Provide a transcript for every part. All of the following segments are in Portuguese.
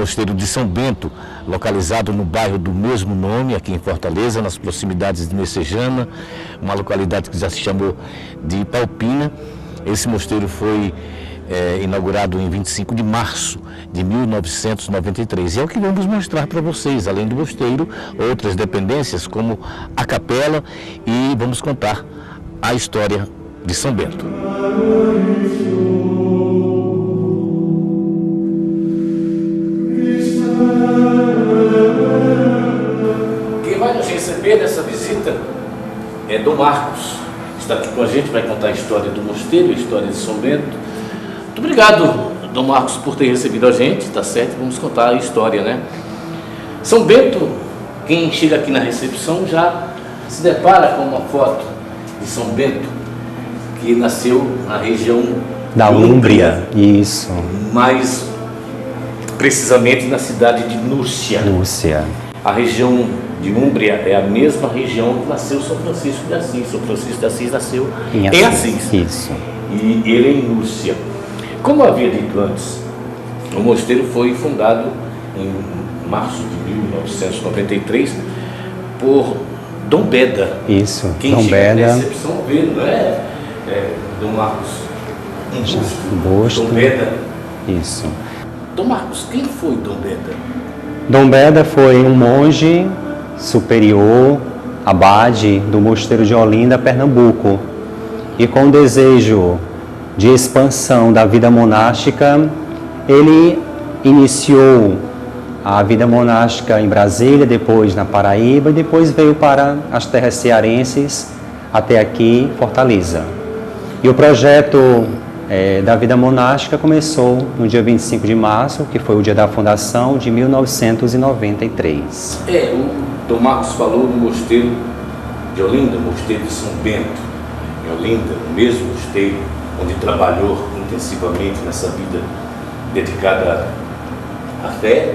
mosteiro de São Bento, localizado no bairro do mesmo nome, aqui em Fortaleza, nas proximidades de Messejana, uma localidade que já se chamou de Palpina. Esse mosteiro foi inaugurado em 25 de março de 1993. E é o que vamos mostrar para vocês, além do mosteiro, outras dependências como a capela, e vamos contar a história de São Bento. Quem vai nos receber nessa visita é Dom Marcos. Está aqui com a gente, vai contar a história do mosteiro, a história de São Bento. Muito obrigado, Dom Marcos, por ter recebido a gente, tá certo? Vamos contar a história, né? São Bento, quem chega aqui na recepção já se depara com uma foto de São Bento, que nasceu na região da Úmbria, isso. Mais precisamente na cidade de Núrcia. Núrcia. A região de Úmbria é a mesma região que nasceu São Francisco de Assis. São Francisco de Assis nasceu em Assis. Isso. E ele em Núrcia. Como havia dito antes, o mosteiro foi fundado em março de 1993 por Dom Beda. Isso, quem Dom chega Beda. Na recepção vê, não é, Dom Marcos? Busto. Dom Beda. Isso. Dom Marcos, quem foi Dom Beda? Dom Beda foi um monge superior, abade do mosteiro de Olinda, Pernambuco. E com o desejo de expansão da vida monástica, ele iniciou a vida monástica em Brasília, depois na Paraíba, e depois veio para as terras cearenses, até aqui, Fortaleza. E o projeto da vida monástica começou no dia 25 de março, que foi o dia da fundação de 1993. O Dom Marcos falou no mosteiro de Olinda, mosteiro de São Bento. Em Olinda, o mesmo mosteiro onde trabalhou intensivamente nessa vida dedicada à fé,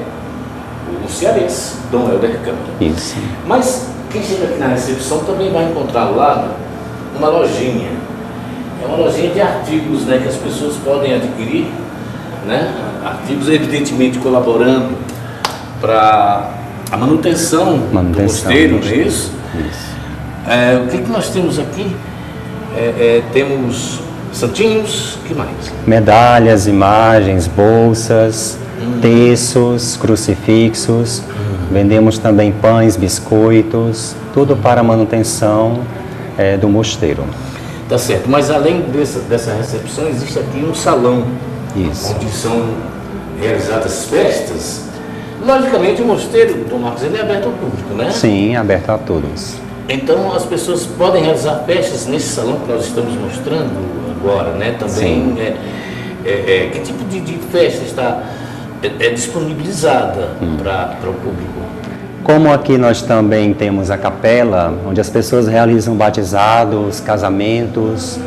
o cearense, Dom Helder Câmara. Isso. Mas quem chega aqui na recepção também vai encontrar ao lado uma lojinha. É uma lojinha de artigos, né, que as pessoas podem adquirir, né? Artigos evidentemente colaborando para a manutenção do mosteiro, não é isso? Isso. O que nós temos aqui? Temos santinhos, que mais? Medalhas, imagens, bolsas, terços, crucifixos. Vendemos também pães, biscoitos, tudo para a manutenção do mosteiro. Tá certo, mas além dessa recepção, existe aqui um salão. Isso. Onde são realizadas festas. Logicamente, o mosteiro, Dom Marcos, ele é aberto ao público, né? Sim, aberto a todos. Então, as pessoas podem realizar festas nesse salão que nós estamos mostrando agora, né? Também, que tipo de festa está disponibilizada para o público? Como aqui nós também temos a capela, onde as pessoas realizam batizados, casamentos,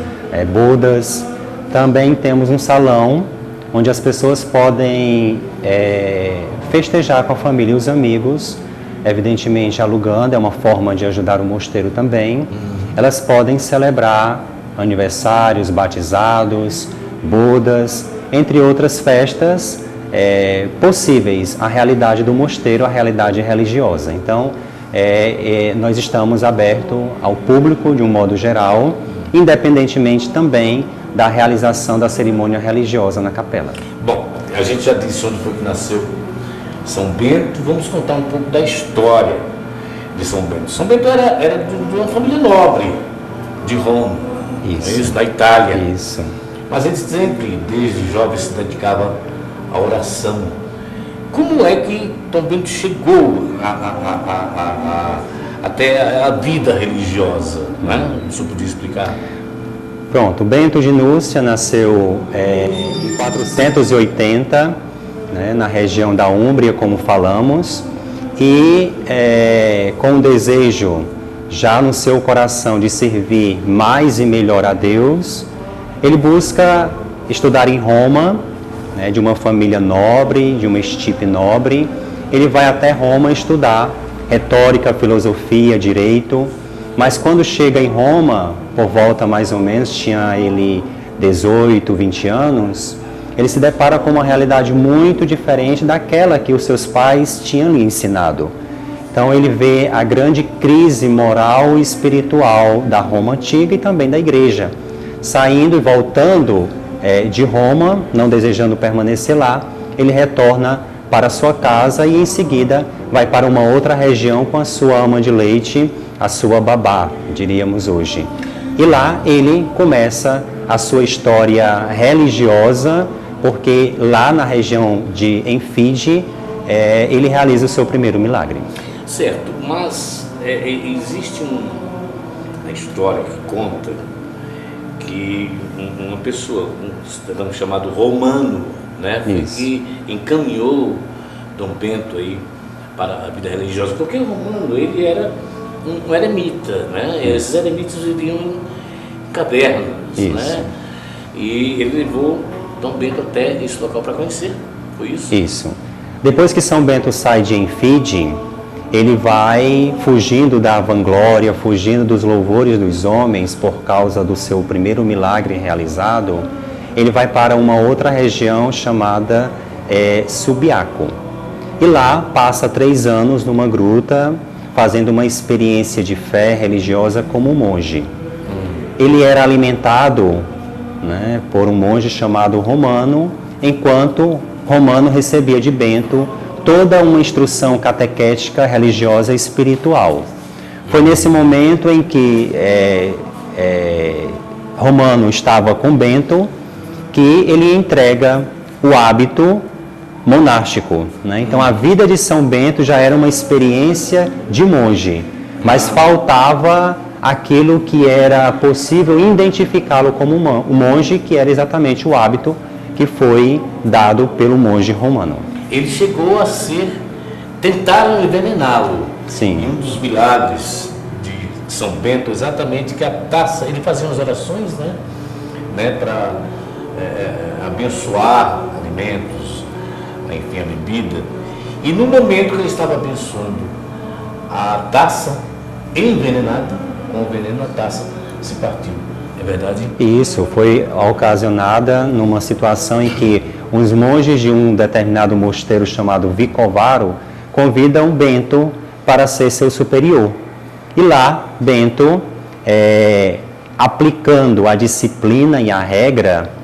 bodas, também temos um salão onde as pessoas podem festejar com a família e os amigos, evidentemente alugando, é uma forma de ajudar o mosteiro também. Elas podem celebrar aniversários, batizados, bodas, entre outras festas possíveis à realidade do mosteiro, à realidade religiosa. Então, nós estamos abertos ao público de um modo geral, independentemente também da realização da cerimônia religiosa na capela. Bom, a gente já disse onde foi que nasceu São Bento. Vamos contar um pouco da história de São Bento. São Bento era de uma família nobre de Roma, isso, da Itália. Isso. Mas ele sempre, desde jovem, se dedicava à oração. Como é que São Bento chegou até a vida religiosa? Né? O senhor podia explicar? Pronto, Bento de Núrcia nasceu em 480, né, na região da Úmbria, como falamos, e com o desejo já no seu coração de servir mais e melhor a Deus, ele busca estudar em Roma, né, de uma família nobre, de uma estipe nobre. Ele vai até Roma estudar retórica, filosofia, direito, mas quando chega em Roma, por volta mais ou menos, tinha ele 18, 20 anos, ele se depara com uma realidade muito diferente daquela que os seus pais tinham lhe ensinado. Então ele vê a grande crise moral e espiritual da Roma antiga e também da igreja. Saindo e voltando de Roma, não desejando permanecer lá, ele retorna para sua casa e em seguida vai para uma outra região com a sua ama de leite, a sua babá, diríamos hoje. E lá ele começa a sua história religiosa, porque lá na região de Enfide, ele realiza o seu primeiro milagre. Certo, mas existe uma história que conta que uma pessoa, um cidadão chamado Romano, né, que encaminhou Dom Bento aí para a vida religiosa, porque o Romano ele era um eremita, né? Esses eremitas viviam em cavernas, né? E ele levou Dom Bento até esse local para conhecer, foi isso? Isso. Depois que São Bento sai de Enfide, ele vai fugindo da vanglória, fugindo dos louvores dos homens por causa do seu primeiro milagre realizado. Ele vai para uma outra região chamada Subiaco. E lá passa 3 anos numa gruta, fazendo uma experiência de fé religiosa como monge. Ele era alimentado, né, por um monge chamado Romano, enquanto Romano recebia de Bento toda uma instrução catequética, religiosa e espiritual. Foi nesse momento em que Romano estava com Bento que ele entrega o hábito monástico, né? Então a vida de São Bento já era uma experiência de monge, mas faltava aquilo que era possível identificá-lo como um monge, que era exatamente o hábito que foi dado pelo monge romano. Ele chegou a tentaram envenená-lo. Sim. E um dos milagres de São Bento, exatamente, que a taça, ele fazia umas orações, né, para abençoar alimentos, enfim, a bebida. E no momento que ele estava abençoando a taça envenenada, com o veneno, a taça se partiu. É verdade? Isso foi ocasionada numa situação em que os monges de um determinado mosteiro chamado Vicovaro convidam Bento para ser seu superior. E lá, Bento, aplicando a disciplina e a regra,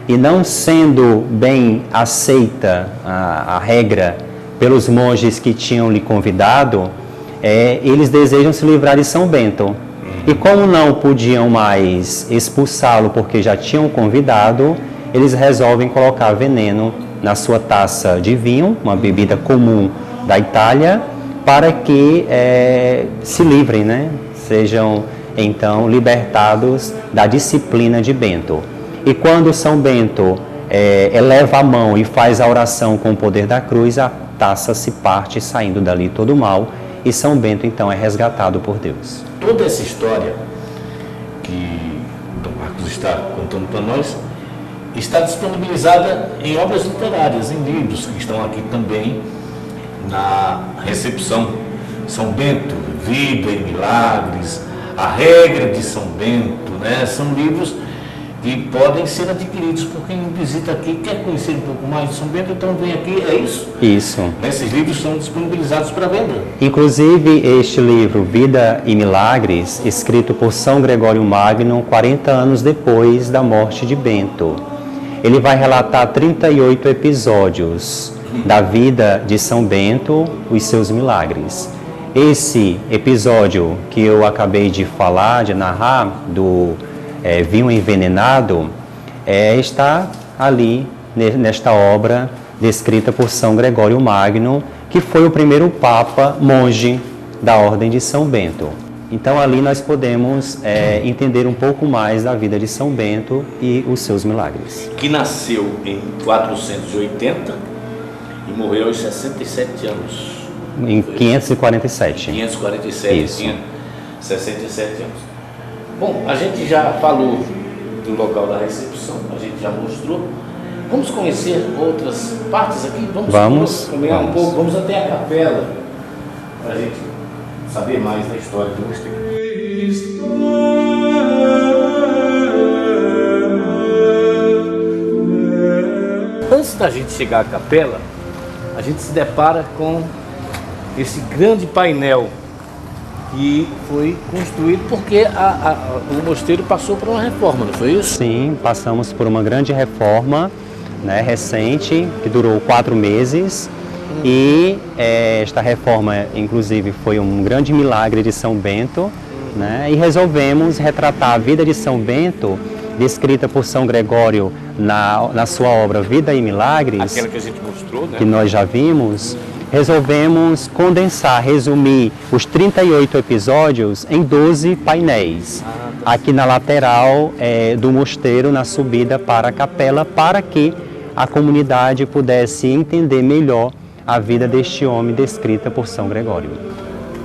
e não sendo bem aceita a regra pelos monges que tinham lhe convidado, eles desejam se livrar de São Bento. E como não podiam mais expulsá-lo porque já tinham convidado, eles resolvem colocar veneno na sua taça de vinho, uma bebida comum da Itália, para que se livrem, né? Sejam então libertados da disciplina de Bento. E quando São Bento eleva a mão e faz a oração com o poder da cruz, a taça se parte, saindo dali todo o mal, e São Bento então é resgatado por Deus. Toda essa história que Dom Marcos está contando para nós está disponibilizada em obras literárias, em livros que estão aqui também na recepção. São Bento, Vida e Milagres, A Regra de São Bento, né? São livros que podem ser adquiridos por quem visita aqui, quer conhecer um pouco mais de São Bento, então vem aqui, é isso? Isso. Esses livros são disponibilizados para venda. Inclusive este livro, Vida e Milagres, escrito por São Gregório Magno, 40 anos depois da morte de Bento. Ele vai relatar 38 episódios da vida de São Bento, os seus milagres. Esse episódio que eu acabei de falar, de narrar, do vinho envenenado, está ali nesta obra descrita por São Gregório Magno, que foi o primeiro Papa monge da Ordem de São Bento. Então ali nós podemos entender um pouco mais da vida de São Bento e os seus milagres. Que nasceu em 480 e morreu aos 67 anos. Em 547. 547, Isso. Tinha 67 anos. Bom, a gente já falou do local da recepção, a gente já mostrou. Vamos conhecer outras partes aqui? Vamos caminhar um pouco, vamos até a capela, para a gente saber mais da história do mosteiro. da gente chegar à capela, a gente se depara com esse grande painel que foi construído porque o mosteiro passou por uma reforma, não foi isso? Sim, passamos por uma grande reforma, né, recente, que durou 4 meses. E esta reforma, inclusive, foi um grande milagre de São Bento, né, e resolvemos retratar a vida de São Bento, descrita por São Gregório na sua obra Vida e Milagres, aquela que a gente mostrou, né? Que nós já vimos. Resolvemos condensar, resumir os 38 episódios em 12 painéis, aqui na lateral do mosteiro, na subida para a capela, para que a comunidade pudesse entender melhor a vida deste homem descrita por São Gregório.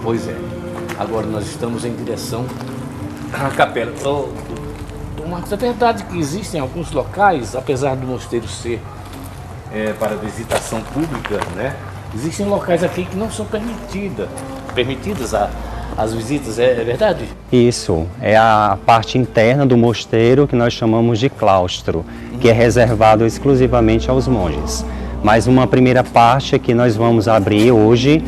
Pois é. Agora nós estamos em direção à capela. Marcos, é verdade que existem alguns locais, apesar do mosteiro ser para visitação pública, né? Existem locais aqui que não são permitidas as visitas, é verdade? Isso, é a parte interna do mosteiro que nós chamamos de claustro, que é reservado exclusivamente aos monges. Mas uma primeira parte que nós vamos abrir hoje,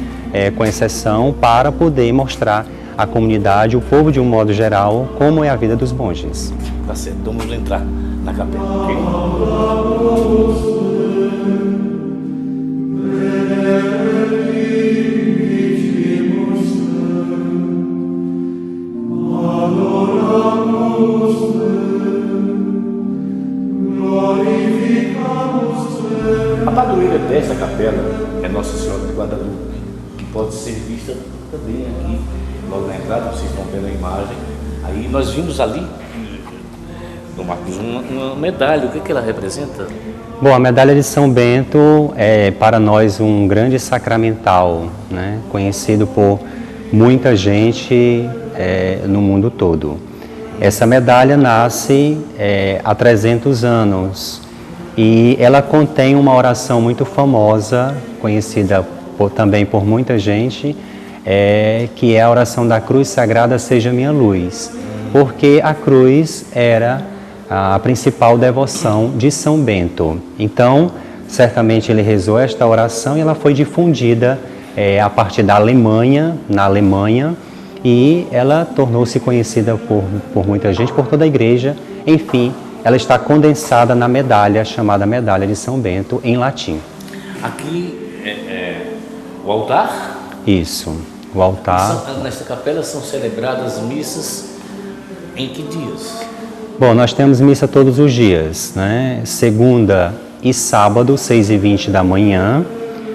com exceção, para poder mostrar à comunidade, o povo de um modo geral, como é a vida dos monges. Tá certo, então vamos entrar na capela, ok? A padroeira dessa capela é Nossa Senhora de Guadalupe, que pode ser vista também aqui, logo na entrada, vocês estão vendo a imagem. Aí nós vimos ali, uma medalha, o que ela representa? Bom, a medalha de São Bento é para nós um grande sacramental, né? Conhecido por muita gente no mundo todo. Essa medalha nasce há 300 anos e ela contém uma oração muito famosa, conhecida também por muita gente, que é a oração da cruz sagrada Seja Minha Luz, porque a cruz era a principal devoção de São Bento. Então, certamente ele rezou esta oração e ela foi difundida a partir da Alemanha, na Alemanha, e ela tornou-se conhecida por muita gente, por toda a igreja. Enfim, ela está condensada na medalha, chamada Medalha de São Bento, em latim. Aqui o altar? Isso, o altar. Nesta capela são celebradas missas em que dias? Bom, nós temos missa todos os dias, né? Segunda e sábado, 6h20 da manhã.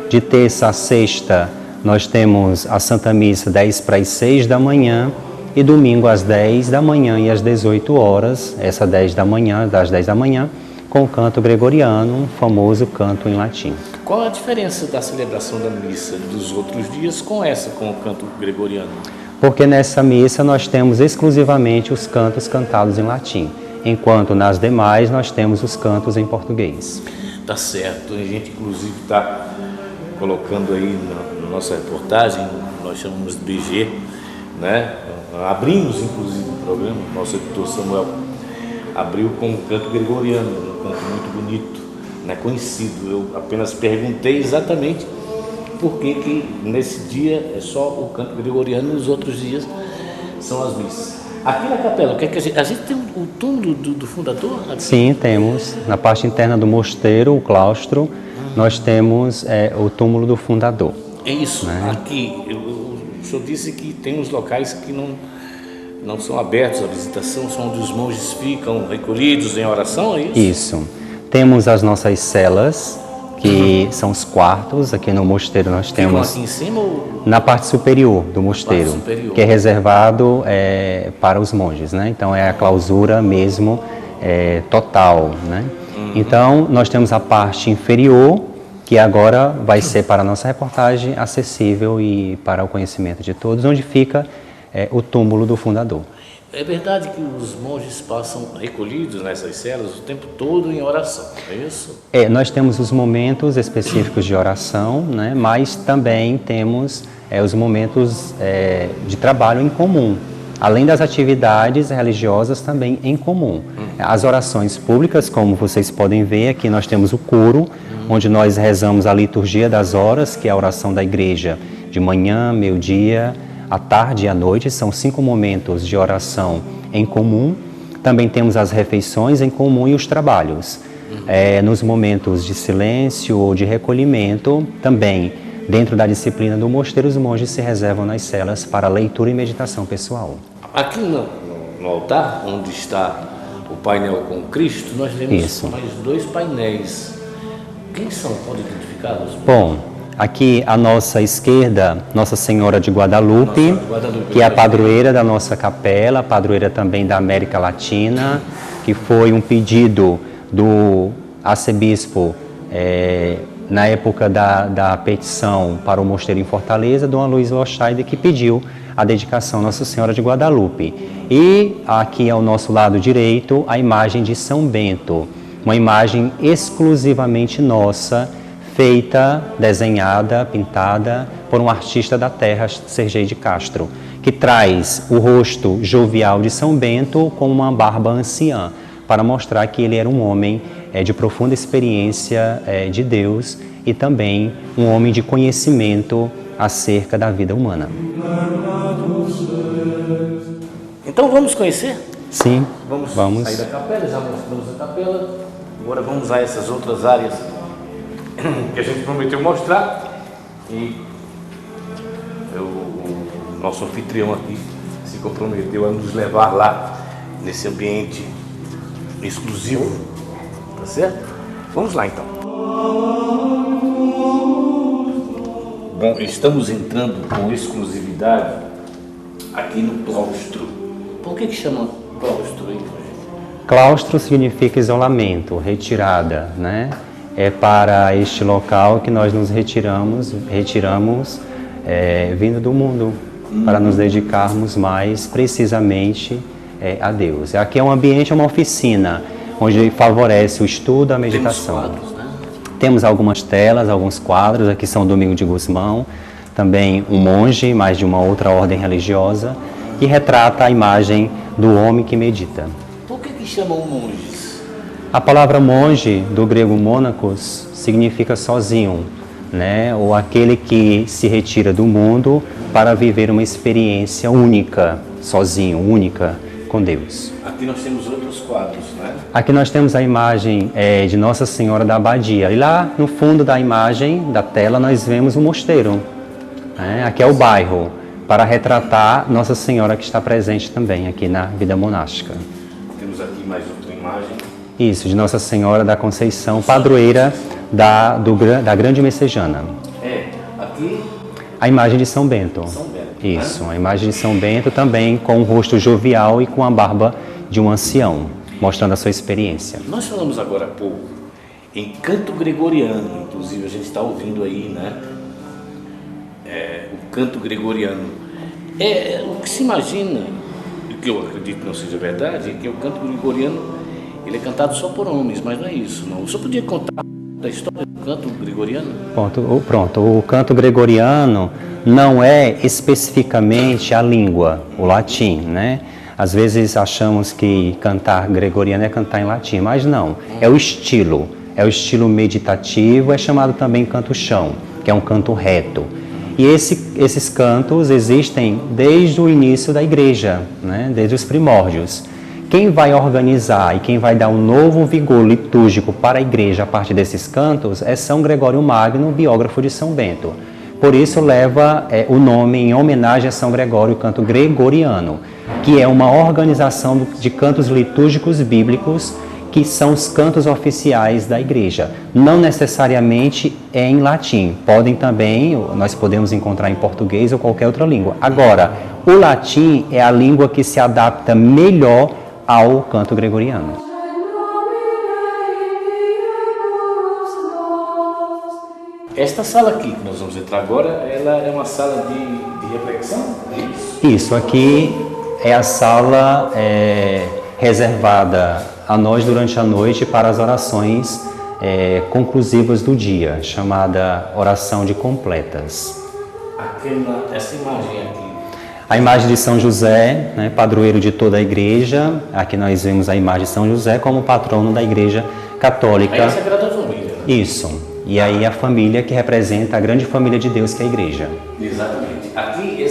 De terça a sexta, nós temos a Santa Missa 10 para as 6 da manhã. E domingo às 10 da manhã e às 18 horas, essa 10 da manhã, das 10 da manhã, com o canto gregoriano, um famoso canto em latim. Qual a diferença da celebração da missa dos outros dias com o canto gregoriano? Porque nessa missa nós temos exclusivamente os cantos cantados em latim, enquanto nas demais nós temos os cantos em português. Tá certo, a gente inclusive está colocando aí na nossa reportagem, nós chamamos de BG, né? Abrimos inclusive o programa, nosso editor Samuel abriu com um canto gregoriano, um canto muito bonito, né? Conhecido. Eu apenas perguntei exatamente por que nesse dia é só o canto gregoriano e nos outros dias são as missas. Aqui na capela, o que é que a gente tem o túmulo do fundador? Aqui? Sim, temos. Na parte interna do mosteiro, o claustro, nós temos o túmulo do fundador. É isso. Né? Aqui, o senhor disse que tem uns locais que não são abertos à visitação, são onde os monges ficam recolhidos em oração, é isso? Isso. Temos as nossas celas, que são os quartos. Aqui no mosteiro nós temos aqui em cima ou... na parte superior do mosteiro, que é reservado para os monges, né? Então é a clausura mesmo total, né? Então nós temos a parte inferior, que agora vai ser para a nossa reportagem acessível e para o conhecimento de todos, onde fica o túmulo do fundador. É verdade que os monges passam recolhidos nessas celas o tempo todo em oração, é isso? Nós temos os momentos específicos de oração, né? Mas também temos os momentos de trabalho em comum, além das atividades religiosas também em comum. As orações públicas, como vocês podem ver, aqui nós temos o coro, onde nós rezamos a liturgia das horas, que é a oração da igreja, de manhã, meio-dia, à tarde e à noite. São 5 momentos de oração em comum. Também temos as refeições em comum e os trabalhos. Nos momentos de silêncio ou de recolhimento, também dentro da disciplina do mosteiro, os monges se reservam nas celas para leitura e meditação pessoal. Aqui no altar, onde está o painel com Cristo, nós temos mais 2 painéis. Quem são? Pode identificá-los? Bom, aqui à nossa esquerda, Nossa Senhora de Guadalupe, que é a padroeira da nossa capela, padroeira também da América Latina, que foi um pedido do arcebispo na época da petição para o mosteiro em Fortaleza, Dom Luiz Lochaide, que pediu a dedicação a Nossa Senhora de Guadalupe. E aqui ao nosso lado direito, a imagem de São Bento, uma imagem exclusivamente nossa, feita, desenhada, pintada por um artista da terra, Sergei de Castro, que traz o rosto jovial de São Bento com uma barba anciã, para mostrar que ele era um homem de profunda experiência de Deus e também um homem de conhecimento acerca da vida humana. Então vamos conhecer? Sim, vamos sair da capela, já mostramos a capela, agora vamos a essas outras áreas que a gente prometeu mostrar e o nosso anfitrião aqui se comprometeu a nos levar lá nesse ambiente exclusivo, tá certo? Vamos lá então. Bom, estamos entrando com exclusividade aqui no claustro. Por que chama claustro aí? Claustro significa isolamento, retirada, né? É para este local que nós nos retiramos vindo do mundo, para nos dedicarmos mais precisamente a Deus. Aqui é um ambiente, é uma oficina, onde favorece o estudo, a meditação. Temos quadros, né? Temos algumas telas, alguns quadros, aqui São Domingo de Gusmão, também um monge, mais de uma outra ordem religiosa, que retrata a imagem do homem que medita. Por que chamam monges? A palavra monge, do grego mônacos, significa sozinho, né? Ou aquele que se retira do mundo para viver uma experiência única, sozinho, única com Deus. Aqui nós temos outros quadros, né? Aqui nós temos a imagem de Nossa Senhora da Abadia. E lá no fundo da imagem, da tela, nós vemos o mosteiro. Né? Aqui é o bairro, para retratar Nossa Senhora que está presente também aqui na vida monástica. Temos aqui mais outra imagem. Isso, de Nossa Senhora da Conceição, padroeira da Grande Messejana. Aqui a imagem de São Bento. Isso, a imagem de São Bento também com um rosto jovial e com a barba de um ancião, mostrando a sua experiência. Nós falamos agora há pouco em canto gregoriano, inclusive a gente está ouvindo aí, né? O canto gregoriano. O que se imagina, o que eu acredito não seja verdade, é que o canto gregoriano ele é cantado só por homens, mas não é isso, não. O senhor podia contar da história do canto gregoriano? Pronto, o canto gregoriano não é especificamente a língua, o latim, né? Às vezes achamos que cantar gregoriano é cantar em latim, mas não, é o estilo meditativo, é chamado também canto-chão, que é um canto reto. E esses cantos existem desde o início da igreja, né? Desde os primórdios. Quem vai organizar e quem vai dar um novo vigor litúrgico para a igreja a partir desses cantos é São Gregório Magno, biógrafo de São Bento. Por isso leva o nome em homenagem a São Gregório, o canto gregoriano, que é uma organização de cantos litúrgicos bíblicos que são os cantos oficiais da igreja. Não necessariamente é em latim, nós podemos encontrar em português ou qualquer outra língua. Agora, o latim é a língua que se adapta melhor ao canto gregoriano. Esta sala aqui que nós vamos entrar agora, ela é uma sala de reflexão? É isso? Isso, aqui é a sala reservada a nós durante a noite para as orações conclusivas do dia, chamada oração de completas. Essa imagem aqui. A imagem de São José, né, padroeiro de toda a igreja. Aqui nós vemos a imagem de São José como patrono da igreja católica. É a Sagrada Família, né? Isso. e aí a família que representa a grande família de Deus, que é a igreja. Exatamente. Aqui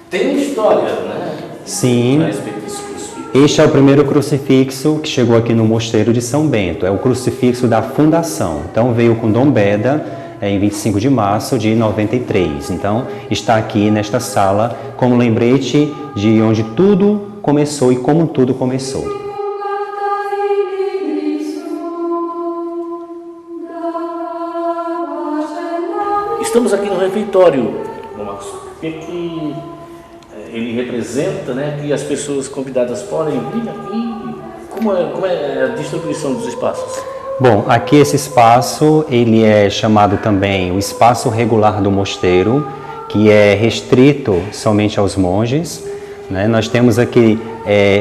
tem uma história, né? Sim. A respeito desse crucifixo. Este é o primeiro crucifixo que chegou aqui no Mosteiro de São Bento. É o crucifixo da fundação. Então veio com Dom Beda em 25 de março de 93. Então está aqui nesta sala como lembrete de onde tudo começou e como tudo começou. Estamos aqui no refeitório, Marcos. O que ele representa, né? Que as pessoas convidadas podem vir aqui. Como é a distribuição dos espaços? Bom, aqui esse espaço, ele é chamado também o espaço regular do mosteiro, que é restrito somente aos monges, né? Nós temos aqui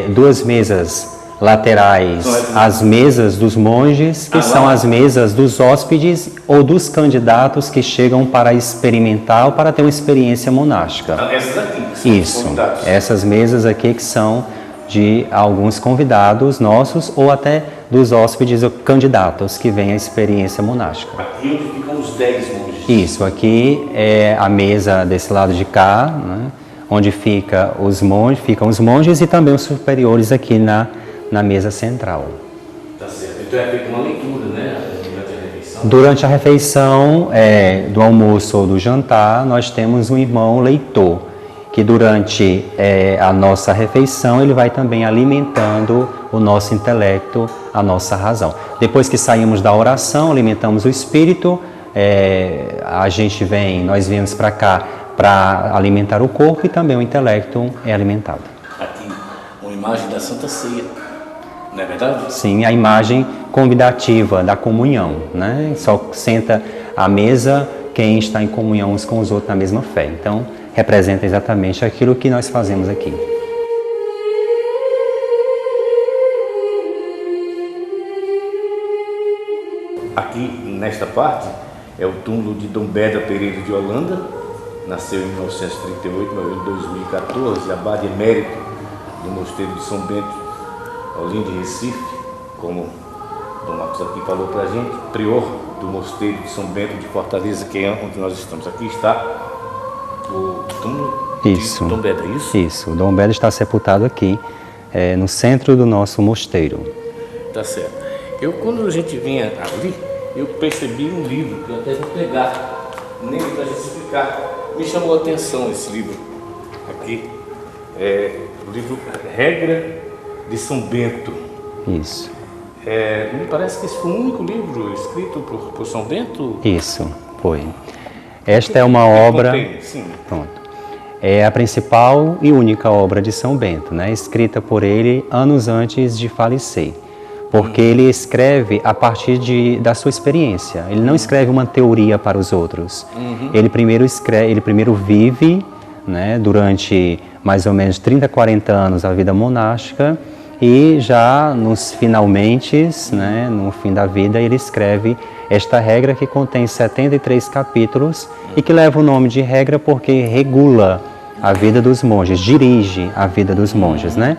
duas mesas laterais, as mesas dos monges, que são as mesas dos hóspedes ou dos candidatos que chegam para experimentar ou para ter uma experiência monástica. Essas aqui? Isso, essas mesas aqui que são de alguns convidados nossos ou até dos hóspedes ou candidatos que vêm à experiência monástica. Aqui onde ficam os 10 monges? Isso, aqui é a mesa desse lado de cá, né, onde ficam os monges e também os superiores aqui na mesa central. Tá certo. Então é feita uma leitura, né? Durante a refeição, do almoço ou do jantar, nós temos um irmão leitor, que durante a nossa refeição ele vai também alimentando o nosso intelecto, a nossa razão. Depois que saímos da oração, alimentamos o espírito, nós viemos para cá para alimentar o corpo e também o intelecto é alimentado. Aqui, uma imagem da Santa Ceia, não é verdade? Sim, a imagem convidativa da comunhão, né? Só senta à mesa quem está em comunhão uns com os outros na mesma fé. Então, representa exatamente aquilo que nós fazemos aqui. Aqui, nesta parte, é o túmulo de Dom Beda Pereira de Holanda. Nasceu em 1938, morreu em 2014, abade emérito do Mosteiro de São Bento, Olinda, Recife, como Dom Marcos aqui falou para a gente, prior do Mosteiro de São Bento de Fortaleza, que é onde nós estamos. Aqui está o túmulo de Dom Beda, é isso? Isso, o Dom Beda está sepultado aqui, no centro do nosso mosteiro. Tá certo. Quando a gente vinha ali, eu percebi um livro, que eu até vou pegar nele para a gente explicar. Me chamou a atenção esse livro aqui, o livro Regra de São Bento. Isso. Me parece que esse foi o único livro escrito por São Bento? Isso, foi. Esta é uma obra... Sim. Pronto. É a principal e única obra de São Bento, né? Escrita por ele anos antes de falecer. Porque ele escreve a partir da sua experiência. Ele não escreve uma teoria para os outros. Ele primeiro vive, né, durante mais ou menos 30, 40 anos a vida monástica e já nos finalmente, né, no fim da vida, ele escreve esta regra que contém 73 capítulos e que leva o nome de regra porque regula a vida dos monges, dirige a vida dos monges, né?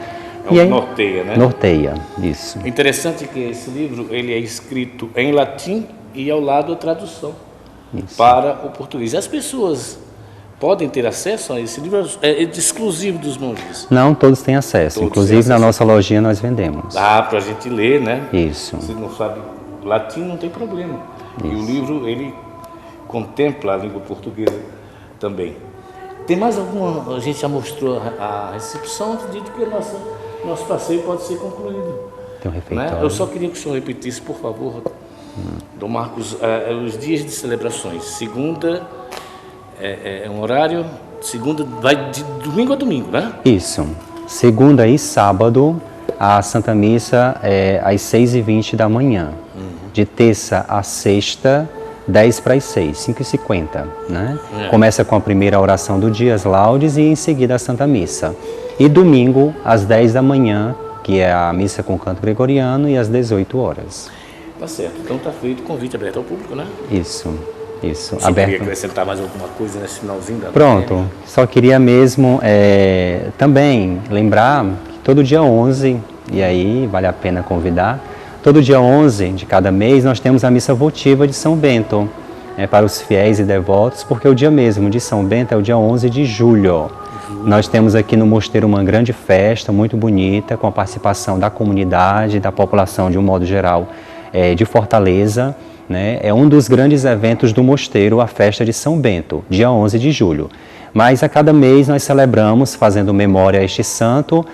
E aí, norteia, né? Norteia, isso. Interessante que esse livro ele é escrito em latim e ao lado a tradução para o português. As pessoas podem ter acesso a esse livro? É exclusivo dos monges? Não, todos têm acesso. Todos Inclusive têm acesso. Na nossa lojinha nós vendemos. Para a gente ler, né? Isso. Se não sabe latim, não tem problema. Isso. E o livro ele contempla a língua portuguesa também. Tem mais alguma? A gente já mostrou a recepção, acredito que nosso passeio pode ser concluído. Tem um refeitório. Né? Eu só queria que o senhor repetisse, por favor, Dom Marcos, os dias de celebrações. Segunda é um horário, segunda vai de domingo a domingo, né? Isso. Segunda e sábado, a Santa Missa é às 6h20 da manhã. De terça a sexta, 10 para as 6, 5h50, né? Começa com a primeira oração do dia, as laudes, e em seguida a Santa Missa. E domingo, às 10 da manhã, que é a missa com canto gregoriano, e às 18 horas. Tá certo. Então tá feito o convite aberto ao público, né? Isso. Você queria acrescentar mais alguma coisa nesse finalzinho da Pronto. matéria? Só queria mesmo também lembrar que todo dia 11, e aí vale a pena convidar, Todo dia 11 de cada mês nós temos a missa votiva de São Bento, para os fiéis e devotos, porque o dia mesmo de São Bento é o dia 11 de julho. Nós temos aqui no mosteiro uma grande festa, muito bonita, com a participação da comunidade, da população de um modo geral, de Fortaleza. É um dos grandes eventos do mosteiro, a festa de São Bento, dia 11 de julho. Mas a cada mês nós celebramos, fazendo memória a este santo,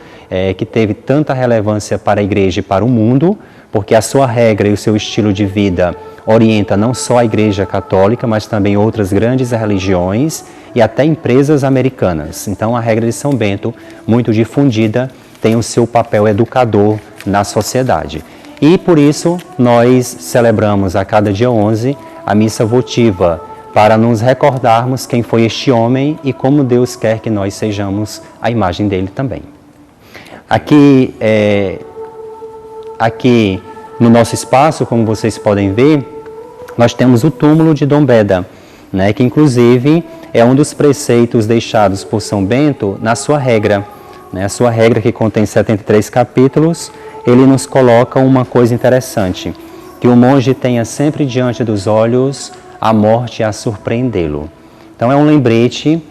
que teve tanta relevância para a igreja e para o mundo, porque a sua regra e o seu estilo de vida orienta não só a Igreja Católica, mas também outras grandes religiões e até empresas americanas. Então a regra de São Bento, muito difundida, tem o seu papel educador na sociedade. E por isso nós celebramos a cada dia 11 a missa votiva, para nos recordarmos quem foi este homem e como Deus quer que nós sejamos a imagem dele também. Aqui no nosso espaço, como vocês podem ver, nós temos o túmulo de Dom Beda, que inclusive é um dos preceitos deixados por São Bento na sua regra. A sua regra, que contém 73 capítulos, ele nos coloca uma coisa interessante, que o monge tenha sempre diante dos olhos a morte a surpreendê-lo. Então é um lembrete,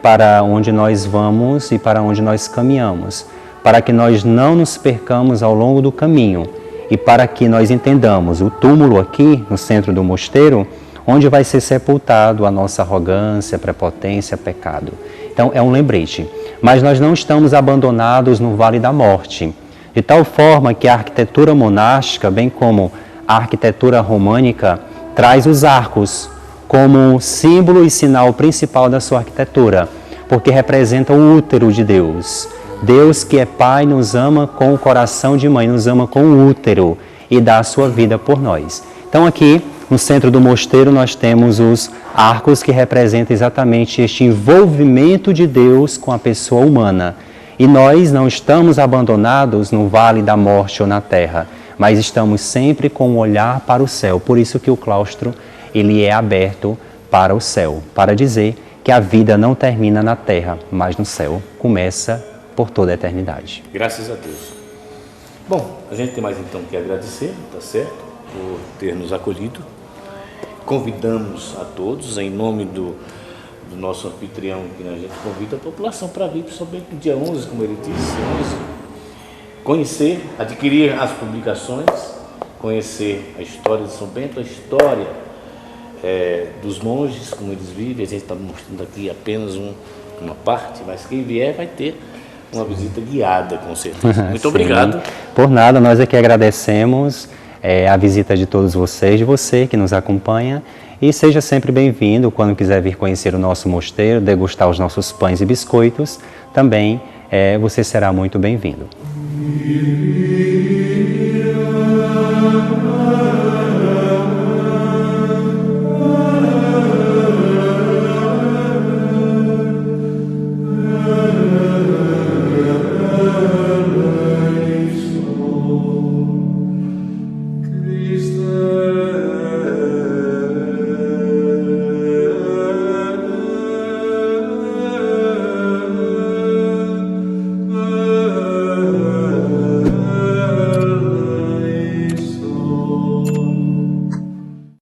para onde nós vamos e para onde nós caminhamos, para que nós não nos percamos ao longo do caminho e para que nós entendamos o túmulo aqui no centro do mosteiro, onde vai ser sepultado a nossa arrogância, prepotência, pecado. Então é um lembrete. Mas nós não estamos abandonados no Vale da Morte, de tal forma que a arquitetura monástica, bem como a arquitetura românica, traz os arcos como símbolo e sinal principal da sua arquitetura, porque representa o útero de Deus. Deus, que é Pai, nos ama com o coração de mãe, nos ama com o útero e dá a sua vida por nós. Então aqui, no centro do mosteiro, nós temos os arcos que representam exatamente este envolvimento de Deus com a pessoa humana. E nós não estamos abandonados no vale da morte ou na terra, mas estamos sempre com um olhar para o céu. Por isso que o claustro ele é aberto para o céu, para dizer que a vida não termina na terra, mas no céu começa por toda a eternidade. Graças a Deus. Bom, a gente tem mais então que agradecer, tá certo, por ter nos acolhido. Convidamos a todos, em nome do nosso anfitrião, que a gente convida a população para vir, principalmente no dia 11, como ele disse, 11, conhecer, adquirir as publicações, conhecer a história de São Bento, a história dos monges, como eles vivem. A gente está mostrando aqui apenas uma parte, mas quem vier vai ter uma visita guiada, com certeza. Muito obrigado. Por nada, nós aqui agradecemos a visita de todos vocês, de você que nos acompanha, e seja sempre bem-vindo quando quiser vir conhecer o nosso mosteiro, degustar os nossos pães e biscoitos, também você será muito bem-vindo.